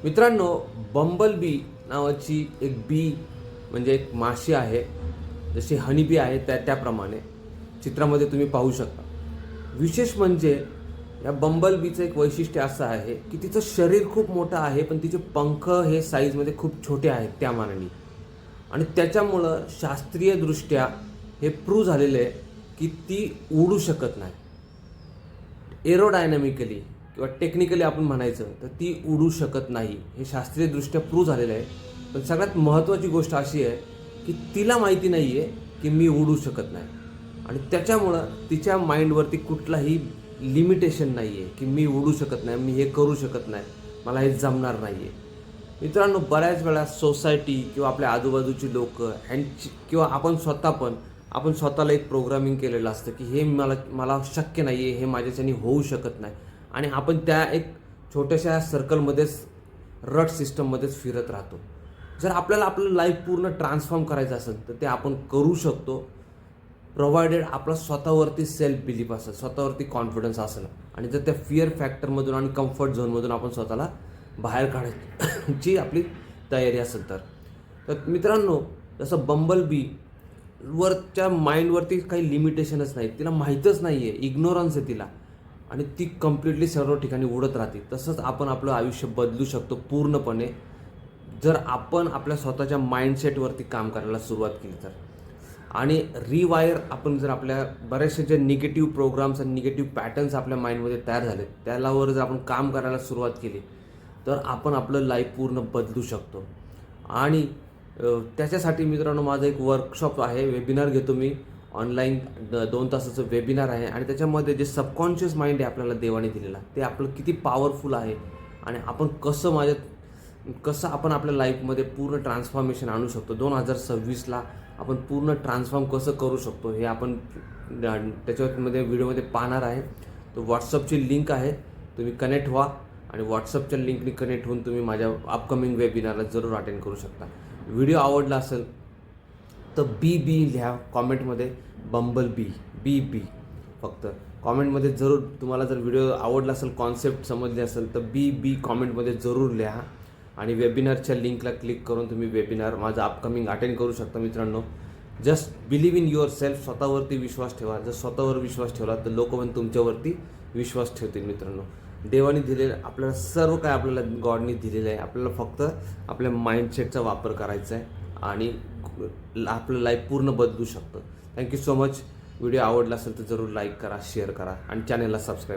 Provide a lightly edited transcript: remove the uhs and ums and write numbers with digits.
मित्रांनो, bumble bee नावाची एक बी म्हणजे एक माशी आहे. जशी हनी बी आहे त्याप्रमाणे चित्रामध्ये तुम्ही पाहू शकता. विशेष म्हणजे या बंबल बीचं एक वैशिष्ट्य असं आहे की तिचं शरीर खूप मोठं आहे, पण तिचे पंख हे साईजमध्ये खूप छोटे आहेत त्या मानाने. आणि त्याच्यामुळं शास्त्रीयदृष्ट्या हे प्रूव्ह झालेलं आहे की ती उडू शकत नाही. एरोडायनॅमिकली किंवा टेक्निकली आपण म्हणायचं तर ती उडू शकत नाही, हे शास्त्रीयदृष्ट्या प्रूव्ह झालेलं आहे. पण सगळ्यात महत्त्वाची गोष्ट अशी आहे की तिला माहिती नाही आहे की मी उडू शकत नाही. आणि त्याच्यामुळं तिच्या माइंडवरती कुठलाही लिमिटेशन नाही आहे की मी उडू शकत नाही, मी हे करू शकत नाही, मला हे जमणार नाही आहे. मित्रांनो, बऱ्याच वेळा सोसायटी किंवा आपल्या आजूबाजूची लोक ह्यांची किंवा आपण स्वतःला एक प्रोग्रामिंग केलेलं असतं की हे मला शक्य नाही आहे, हे माझ्याच्याने होऊ शकत नाही. आणि आपण त्या एक छोट्याशा सर्कलमध्येच रट सिस्टममध्येच फिरत राहतो. जर आपल्याला आपलं लाईफ पूर्ण ट्रान्सफॉर्म करायचं असेल तर ते आपण करू शकतो, प्रोव्हायडेड आपला स्वतःवरती सेल्फ बिलीफ असेल, स्वतःवरती कॉन्फिडन्स असेल. आणि जर त्या फिअर फॅक्टरमधून आणि कम्फर्ट झोनमधून आपण स्वतःला बाहेर काढायची आपली तयारी असेल तर मित्रांनो, जसं बंबल बी वरच्या माइंडवरती काही लिमिटेशनच नाही, तिला माहीतच नाही आहे, इग्नोरन्स आहे तिला, आणि ती कम्प्लिटली सर्व ठिकाणी उडत राहते. तसंच आपण आपलं आयुष्य बदलू शकतो पूर्णपणे जर आपण आपल्या स्वतःच्या माइंडसेटवरती काम करायला सुरुवात केली तर. आणि रिवायर आपण जर आपल्या बरेचसे जे निगेटिव्ह प्रोग्राम्स आणि निगेटिव्ह पॅटर्न्स आपल्या माइंडमध्ये तयार झाले त्यावर जर आपण काम करायला सुरुवात केली तर आपण आपलं लाईफ पूर्ण बदलू शकतो. आणि त्याच्यासाठी मित्रांनो, माझं एक वर्कशॉप आहे, वेबिनार घेतो मी ऑनलाईन. 2 तासाचं वेबिनार आहे. आणि त्याच्यामध्ये जे सबकॉन्शियस माइंड आहे आपल्याला देवाने दिलेला, ते आपलं किती पॉवरफुल आहे आणि आपण कसं आपण आपल्या लाईफमध्ये पूर्ण ट्रान्सफॉर्मेशन आणू शकतो. 2026ला आपण पूर्ण ट्रान्सफॉर्म कसं करू शकतो हे आपण त्याच्यामध्ये व्हिडिओमध्ये पाहणार आहे. तो व्हॉट्सअपची लिंक आहे, तुम्ही कनेक्ट व्हा आणि व्हॉट्सअपच्या लिंकनी कनेक्ट होऊन तुम्ही माझ्या अपकमिंग वेबिनारला जरूर अटेंड करू शकता. व्हिडिओ आवडला असेल तर बी लिहा कॉमेंटमध्ये, बंबल बी फक्त कॉमेंटमध्ये जरूर. तुम्हाला जर व्हिडिओ आवडला असेल, कॉन्सेप्ट समजले असेल तर बी कॉमेंटमध्ये जरूर लिहा. आणि वेबिनारच्या लिंकला क्लिक करून तुम्ही वेबिनार माझं अपकमिंग अटेंड करू शकता. मित्रांनो, just believe in your self, स्वतःवरती विश्वास ठेवा. जर स्वतःवर विश्वास ठेवला तर लोक पण तुमच्यावरती विश्वास ठेवतील. मित्रांनो, देवाने दिलेलं आपल्याला सर्व काय आपल्याला गॉडनी दिलेलं आहे, आपल्याला फक्त आपल्या माइंडसेटचा वापर करायचा आहे आणि आपलं लाईफ पूर्ण बदलू शकतं. Thank you so much. व्हिडिओ आवडला असेल तर जरूर लाईक करा, शेअर करा आणि चॅनलला सबस्क्राईब